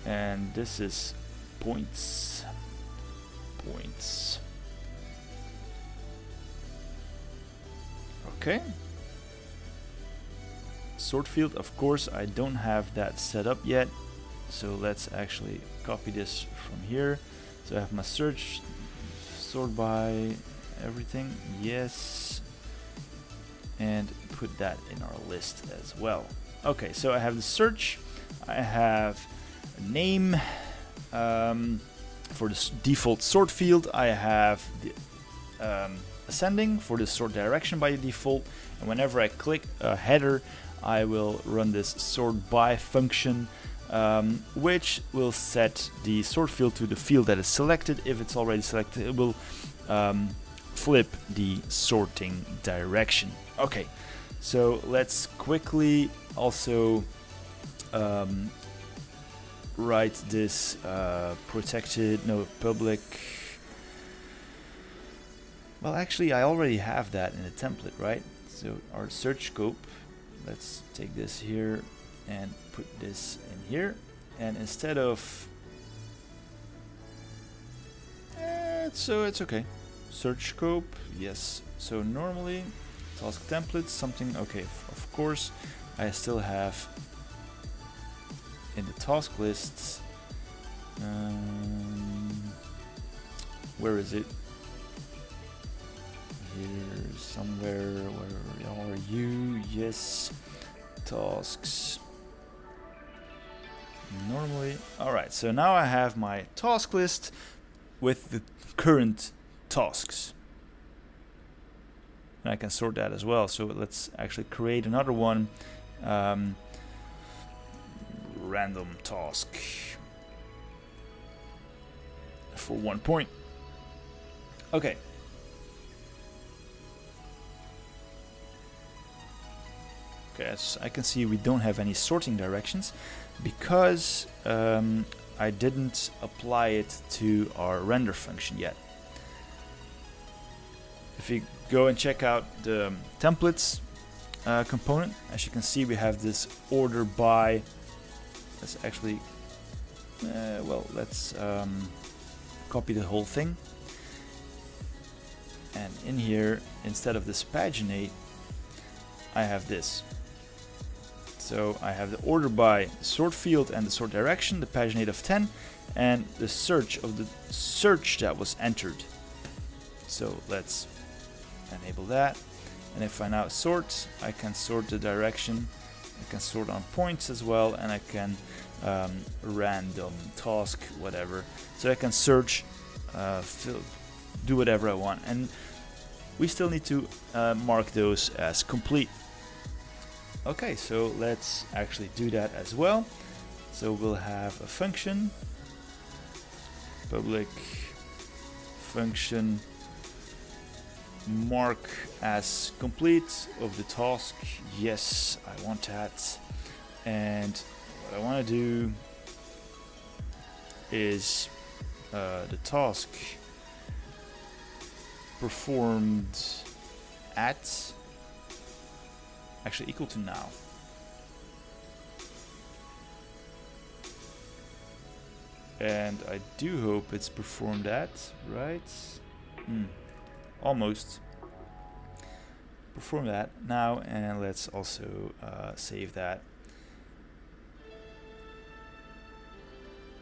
And this is points. Points. Okay. Sort field, of course, I don't have that set up yet. So let's actually copy this from here. So I have my search, sort by everything, yes. And put that in our list as well. Okay, so I have the search, I have a name for the default sort field, I have the ascending for the sort direction by default, and whenever I click a header, I will run this sort by function, which will set the sort field to the field that is selected. If it's already selected, it will flip the sorting direction. Okay, so let's quickly also write this public. Well, actually, I already have that in the template, right? So our search scope, let's take this here and put this in here. And instead of so it's okay. Search scope, yes. So normally task templates, something okay. Of course, I still have in the task lists. Where is it? Here somewhere. Where are you? Yes, tasks. Normally, all right. So now I have my task list with the current tasks, and I can sort that as well. So let's actually create another one. Random task for 1 point. Okay. Okay, as I can see, we don't have any sorting directions because I didn't apply it to our render function yet. If you go and check out the templates component, as you can see, we have this order by. Let's actually, let's copy the whole thing. And in here, instead of this paginate, I have this. So I have the order by sort field and the sort direction, the paginate of 10, and the search of the search that was entered. So let's enable that. And if I now sort, I can sort the direction, I can sort on points as well, and I can random task, whatever. So I can search, do whatever I want. And we still need to mark those as complete. Okay, so let's actually do that as well. So we'll have a function, public function mark as complete of the task. Yes, I want that. And what I want to do is the task performed at actually equal to now. And I do hope it's performed at, right? Almost. Perform that now, and let's also save that.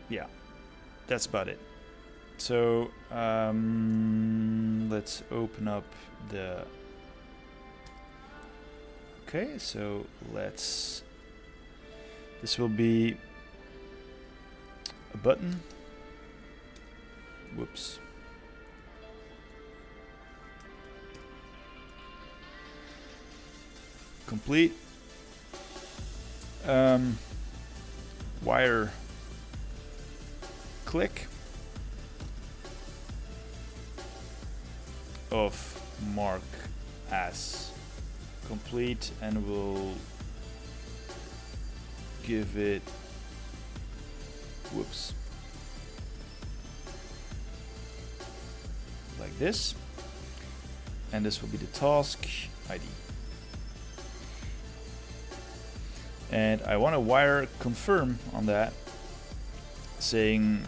Yeah, that's about it. So let's open up the. Okay, so let's. This will be a button. Whoops. Complete. Wire click of mark as complete, and we'll give it, whoops, like this, and this will be the task ID. And I want to wire confirm on that, saying,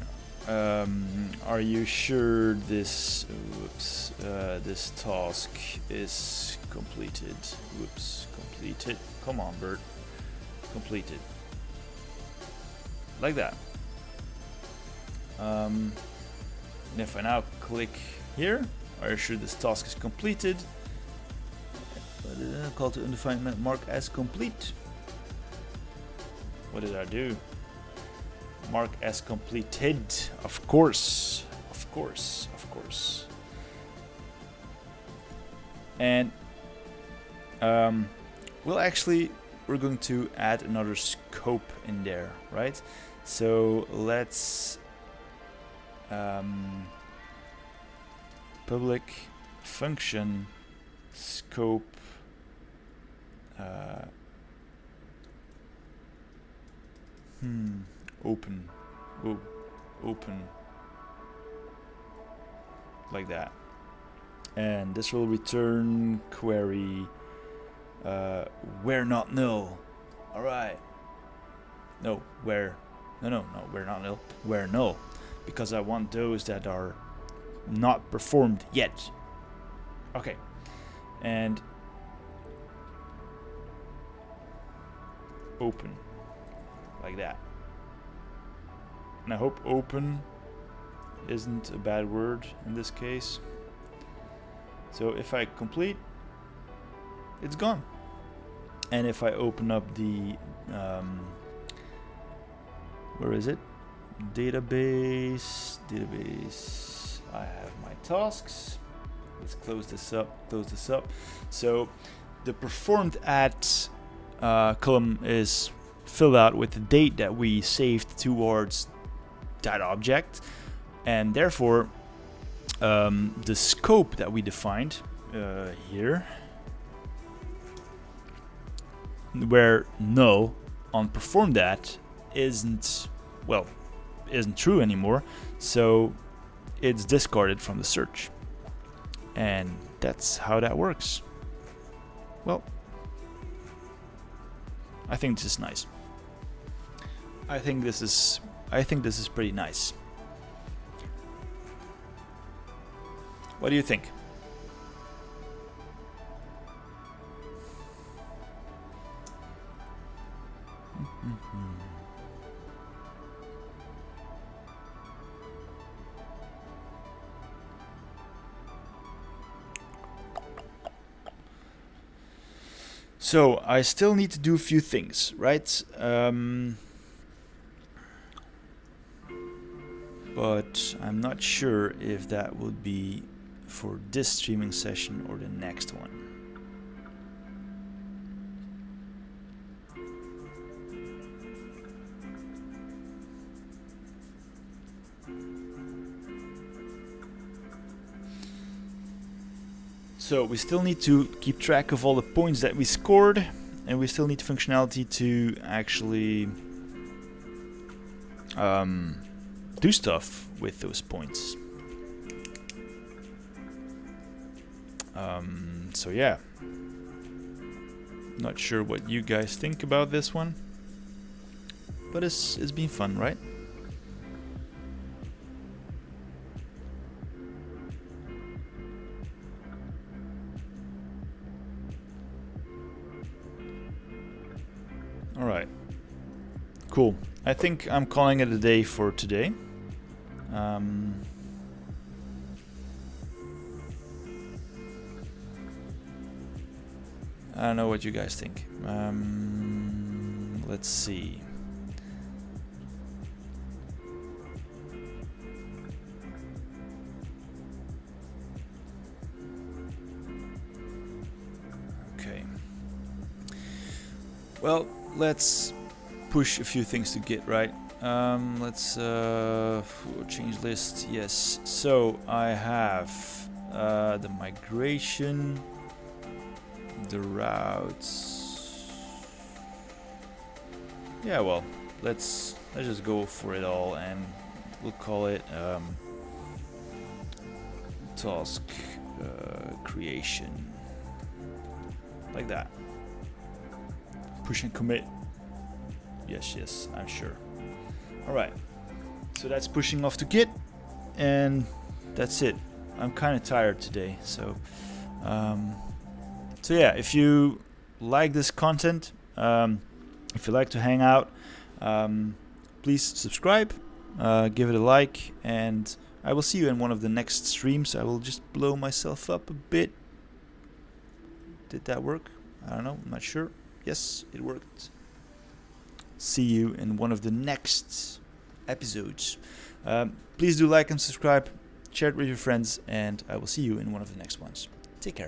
are you sure this, whoops, this task is completed? Whoops, completed. Come on, Bert. Completed. Like that. And if I now click here, are you sure this task is completed? Call to undefined mark as complete. What did I do? Mark as completed. Of course. Of course. Of course. And we're going to add another scope in there, right? So let's public function scope open. Whoa, open, like that, and this will return query where not null. All right. No, where? No, where not null. Where null, because I want those that are not performed yet. Okay, and open, like that. And I hope open isn't a bad word in this case. So if I complete, it's gone. And if I open up the where is it? Database, I have my tasks. Let's close this up. So the performed at column is filled out with the date that we saved towards that object, and therefore the scope that we defined here where null on perform that isn't true anymore, so it's discarded from the search. And that's how that works. Well, I think this is nice. I think this is pretty nice. What do you think? So I still need to do a few things, right? But I'm not sure if that would be for this streaming session or the next one. So we still need to keep track of all the points that we scored, and we still need functionality to actually do stuff with those points. So yeah, not sure what you guys think about this one, but it's been fun, right? Alright, cool. I think I'm calling it a day for today. I don't know what you guys think. Let's see. Okay. Well, let's push a few things to Git, right? Let's change list. Yes. So I have the migration, the routes. Yeah, well, let's just go for it all, and we'll call it task creation, like that. Push and commit. Yes, I'm sure. Alright, so that's pushing off to Git, and that's it. I'm kind of tired today, so yeah, if you like this content, if you like to hang out, please subscribe, give it a like, and I will see you in one of the next streams. I will just blow myself up a bit. Did that work? I don't know, I'm not sure. Yes, it worked. See you in one of the next episodes. Please do like and subscribe, share it with your friends, and I will see you in one of the next ones. Take care.